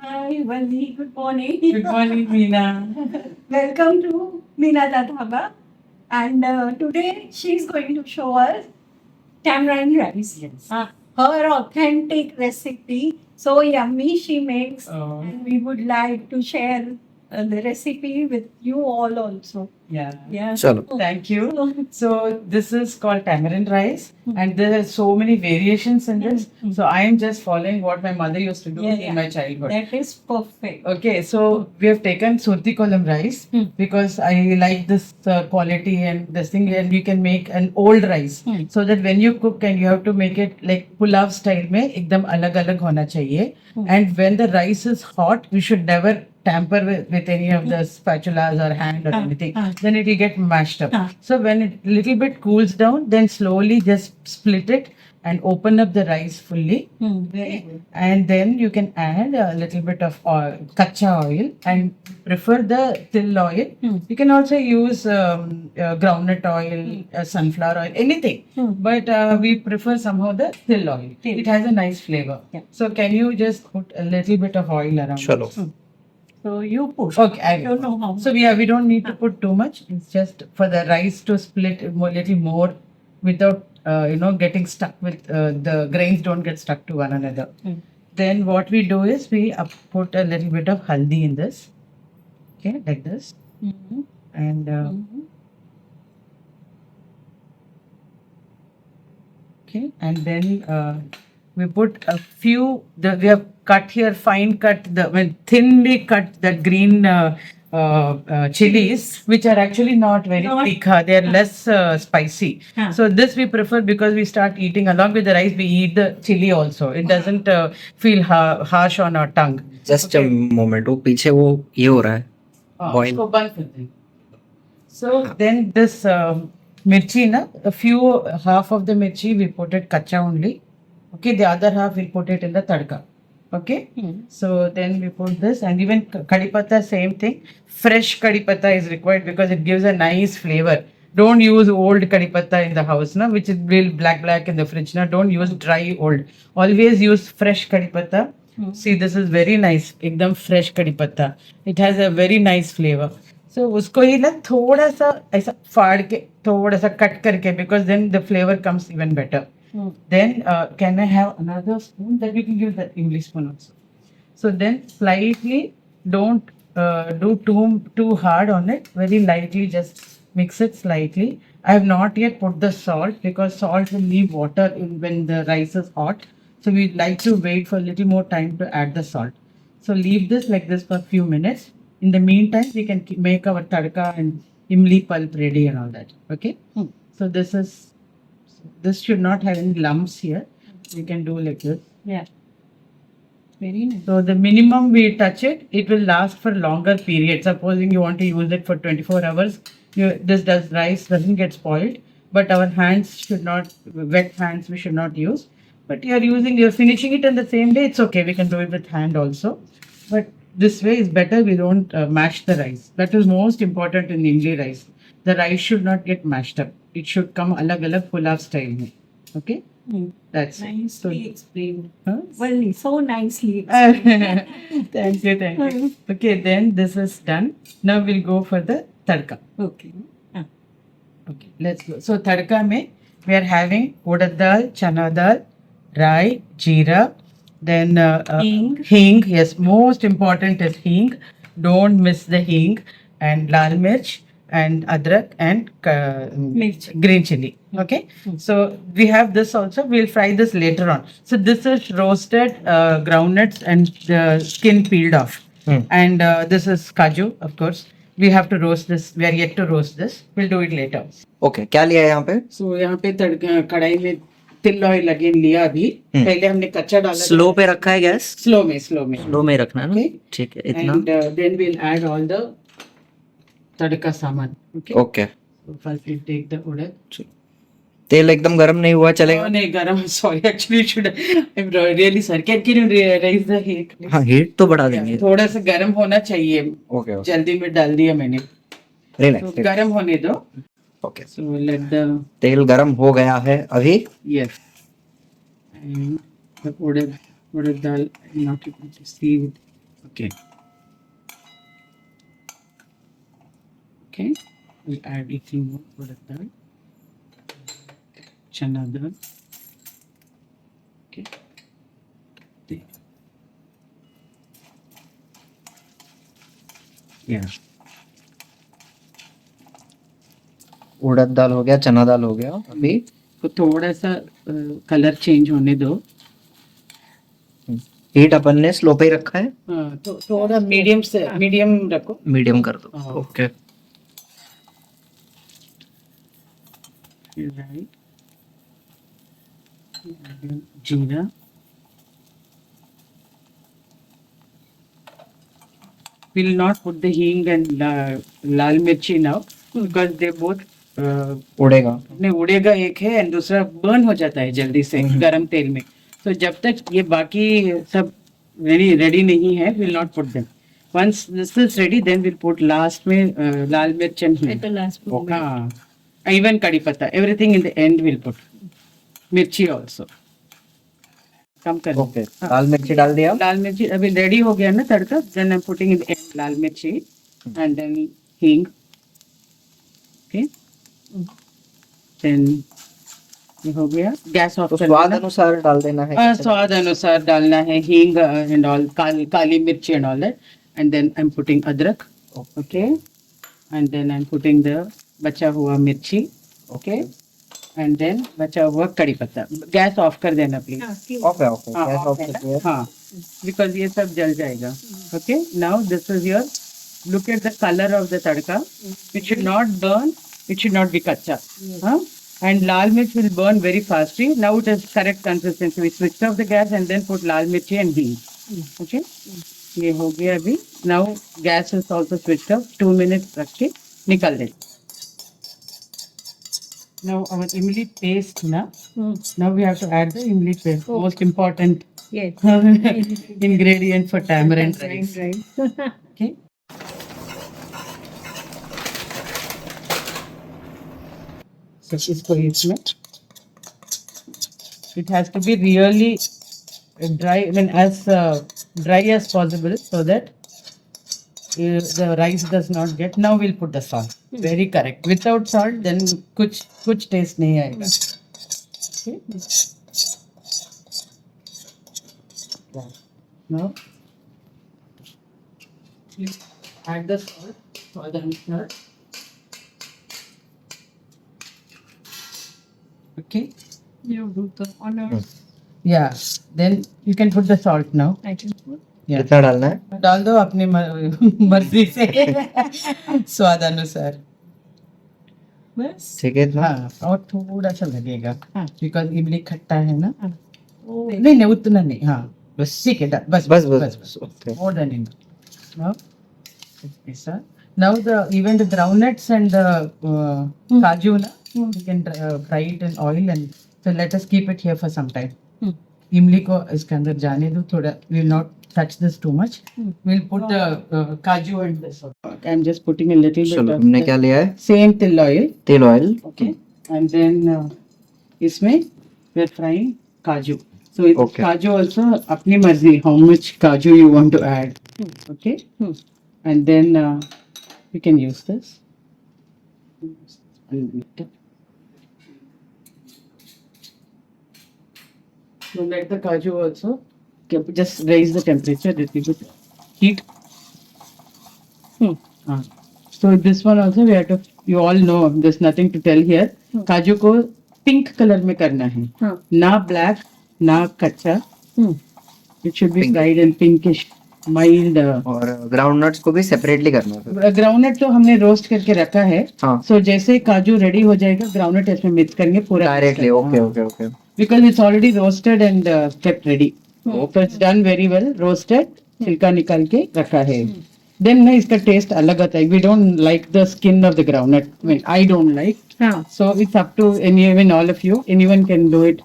Hi, Vali. Good morning. Good morning, Meena. Welcome to Meena Dhaba. And today she's going to show us tamarind rice. Yes. Her authentic recipe. So yummy she makes. Oh. And we would like to share the recipe with you all also. Yeah. Yeah. Chalo. Thank you. So this is called tamarind rice, and there are so many variations in this. So I am just following what my mother used to do Yeah, in yeah. my childhood. That is perfect. Okay, so we have taken surti kolam rice because I like this quality and this thing, and we can make an old rice so that when you cook and you have to make it like pulav style में एकदम अलग अलग होना चाहिए. And when the rice is hot, we should never tamper with any of the spatulas or hand or anything. Then it will get mashed up. So when it little bit cools down, then slowly just split it and open up the rice fully. Very good. And then you can add a little bit of oil, kacha oil, and prefer the till oil. You can also use groundnut oil, sunflower oil, anything. But we prefer somehow the till oil. Till. It has a nice flavor. Yeah. So can you just put a little bit of oil around? Chalo. it? So you push. Okay, I I don't know how. So we don't need to put too much. It's just for the rice to split a little more without getting stuck with the grains don't get stuck to one another. Then what we do is we put a little bit of haldi in this. Okay, like this, Mhm. and Mhm. okay, and then we put a few. We have cut here, fine cut thinly cut that green chilies, which are actually not very Not- tikha. They are less spicy. So this we prefer because we start eating along with the rice. We eat the chili also. It doesn't feel harsh on our tongue. Just moment वो पीछे वो ये हो रहा है Boil. उसको बंद कर दें. So then this mirchi na, half of the mirchi we put it kacha only. Okay, the other half we put it in the tadka. Okay, so then we put this, and even kadi patta same thing. Fresh kadi patta is required because it gives a nice flavor. Don't use old kadi patta in the house, na, which will black in the fridge. Na, don't use dry old. Always use fresh kadi patta. See, this is very nice. एकदम fresh kadi patta. It has a very nice flavor. So उसको ही ना थोड़ा सा ऐसा फाड़ के थोड़ा सा कट करके because then the flavor comes even better. Then can I have another spoon that we can use that English spoon also. So then slightly don't do too hard on it. Very lightly just mix it slightly. I have not yet put the salt because salt will leave water when the rice is hot. So we like to wait for a little more time to add the salt. So leave this like this for a few minutes. In the meantime, we can make our tadka and imli pulp ready and all that. Okay. So this should not have any lumps here. We can do like this. Yeah. Very nice. So the minimum we touch it, it will last for longer period. Supposing you want to use it for 24 hours, rice doesn't get spoiled. But our hands should not, wet hands we should not use. But you're finishing it on the same day, it's okay. We can do it with hand also. But this way is better. We don't mash the rice. That is most important in Imli rice. The rice should not get mashed up. It should come alag pulav style. Mein. Okay? That's it. Nicely explained. Huh? Well, so nicely explained. Thank you. Okay, then this is done. Now we'll go for the tadka. Okay. Okay, let's go. So tadka mein we are having urad dal, chana dal, rai, jeera, then hing. Yes, most important is hing. Don't miss the hing, and lal mirch and adrak and green chili. Okay, so we have this also. We'll fry this later on. So this is roasted groundnuts and the skin peeled off, and this is kaju, of course. We have to roast this. We are yet to roast this. We'll do it later. Okay क्या लिया है यहाँ पे So यहाँ पे कढ़ाई में तिल ऑयल अगेन लिया अभी. पहले हमने कच्चा डाला. स्लो पे रखा है गैस स्लो में स्लो में रखना है ना Okay. ठीक है इतना and then we'll add all the tadka saman. Okay. Okay So first we'll take the urad. तेल एकदम गर्म नहीं हुआ चलेगा Oh, नहीं garam. Sorry, actually should. I'm really sorry. Can you raise the heat? please? हाँ हीट तो बढ़ा देंगे थोड़ा सा गर्म होना चाहिए. ओके ओके जल्दी में डाल दिया मैंने. तो रिलैक्स गर्म होने दो. ओके So let the तेल गर्म हो गया है अभी yes. And the urad dal, not able to see it. Okay. Okay. We'll add a few more product dal. Chana dal. Okay. There. Yeah. उड़द दाल हो गया, चना दाल हो गया। अभी तो थोड़ा सा कलर चेंज होने दो। हीट अपन ने स्लो पे ही रखा है, हाँ, तो थोड़ा मीडियम रखो। मीडियम कर दो। हाँ। ओके। राई, जीरा, will not put the hing and लाल मिर्ची now because they both उड़ेगा। नहीं उड़ेगा एक है एंड दूसरा बर्न हो जाता है जल्दी से गरम तेल में। तो जब तक ये बाकी सब रेडी नहीं है will not put them. Once this is ready then will put last में लाल मिर्च and At the last moment. हाँ even kadi patta everything in the end will put mirchi also कम कर ओके, लाल मिर्ची डाल दिया। लाल मिर्ची अभी रेडी हो गया ना tadka then I am putting in the and lal mirchi and then hing okay then ये हो गया गैस ऑफ तो कर स्वाद देना। अनुसार डाल देना है। स्वाद अनुसार डालना है हींग and all kali mirchi and all that and then I am putting adrak okay and then I am putting the बचा हुआ मिर्ची ओके एंड देन बचा हुआ कड़ी पत्ता। गैस ऑफ कर देना प्लीज। ओके ओके, हाँ, गैस ऑफ है कर ना? दिया। हाँ बिकॉज ये सब जल जाएगा okay now this is your look at the color of the tadka it should not burn it should not be kacha huh? And lal mirch will burn very fastly now it is correct consistency we switch off the gas and then put lal mirchi and ghee okay ये हो गया अभी now gas is also switched off 2 minutes रख के निकल दे now our imli paste na now we have to add the imli paste most important Yes. ingredient for tamarind rice Right. okay so इसको इसमें it has to be really dry I mean as dry as possible so that the rice does not get now we'll put the salt very correct without salt then कुछ taste नहीं आएगा okay now you add the salt and okay You do the honors. yeah then you can put the salt now I can put. yeah कितना डालना है? डाल दो अपनी मर्जी से स्वाद अनुसार बस. ठीक है इतना। हाँ और थोड़ा सा लगेगा हाँ. बिकॉज इमली खट्टा है ना हाँ. नहीं नहीं उतना नहीं हाँ बस ठीक है बस बस बस okay. more than enough now ऐसा now the even the groundnuts and the kaju na you can fry it in oil and so let us keep it here for some time इमली को इसके अंदर जाने दो थोड़ा we'll not touch this too much we'll put the kaju and this I'm just putting a little bit चलो of हमने क्या लिया है? same till oil तेल ऑयल। okay and then इसमें we're frying kaju so it's Okay. kaju also अपनी मर्जी how much kaju you want to add okay and then you can use this so let the kaju also just raise the temperature little bit heat so this one also we have to you all know there's nothing to tell here काजू को pink colour में करना है हाँ. ना black ना कच्चा it should be Pink. Fried in pinkish mild और ग्राउंड नट्स को भी सेपरेटली करना है। ग्राउंडनट तो हमने रोस्ट करके रखा है हाँ। सो जैसे काजू रेडी हो जाएगा ग्राउंडनट इसमें मिक्स करेंगे पूरा directly okay okay okay. Because it's already roasted and kept ready so it's done very well roasted छिलका निकाल के रखा है देन ना इसका टेस्ट अलग आता है we don't like the skin of the groundnut I don't like हाँ. so it's up to anyone all of you anyone can do it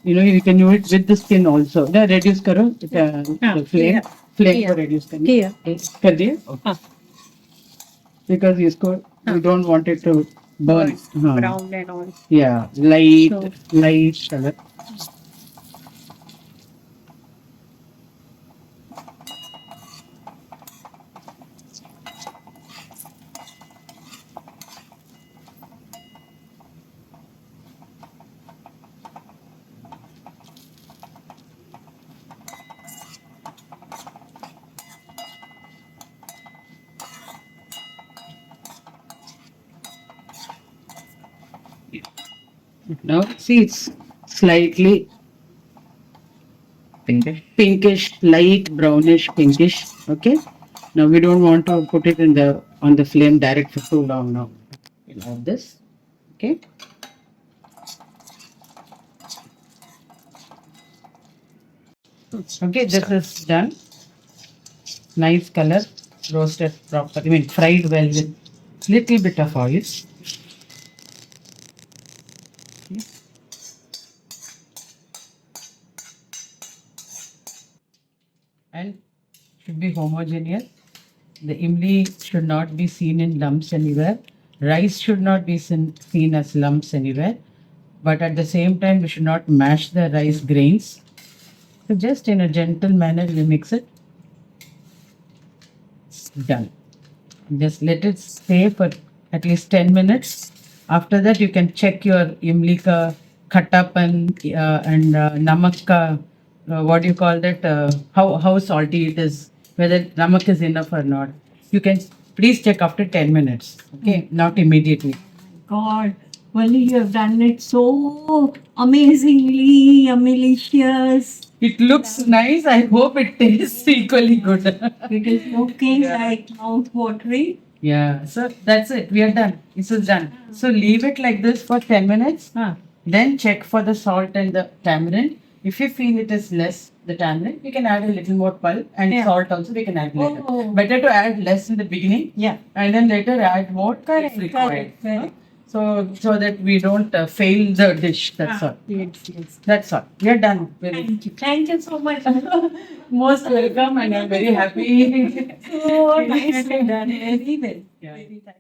you know you can do it with the skin also ना reduce करो the flame किया. को reduce करनी किया. कर दिए हाँ. because इसको we don't want it to burn हाँ Brown and all. yeah light color Now see it's slightly pinkish, light brownish pinkish. Okay. Now we don't want to put it in the on the flame direct for too long now. We'll have this. Okay. Okay, this is done. Nice color, roasted proper. I mean fried well with little bit of oil. Okay. And should be homogeneous. The imli should not be seen in lumps anywhere. Rice should not be seen as lumps anywhere. But at the same time, we should not mash the rice grains. So just in a gentle manner, we mix it. It's done. Just let it stay for at least 10 minutes. After that, you can check your imli ka khattapan and namak ka, what do you call that, how salty it is, whether namak is enough or not. You can please check after 10 minutes, okay, not immediately. God, Vali, you have done it so amazingly, delicious. It looks nice. I hope it tastes equally good. It is looking like mouth watering. Yeah, so that's it. We are done. This is done. So leave it like this for 10 minutes. Then check for the salt and the tamarind. If you feel it is less, the tamarind, you can add a little more pulp and Yeah. salt also we can add later. Oh. Better to add less in the beginning Yeah. and then later add more Correct, if required. correct, correct. So that we don't fail the dish. That's all. Yes, yes. That's all. We are done. Thank you. Thank you so much. Most welcome and I'm very happy. So nicely done. Very well. Yeah. Very nice.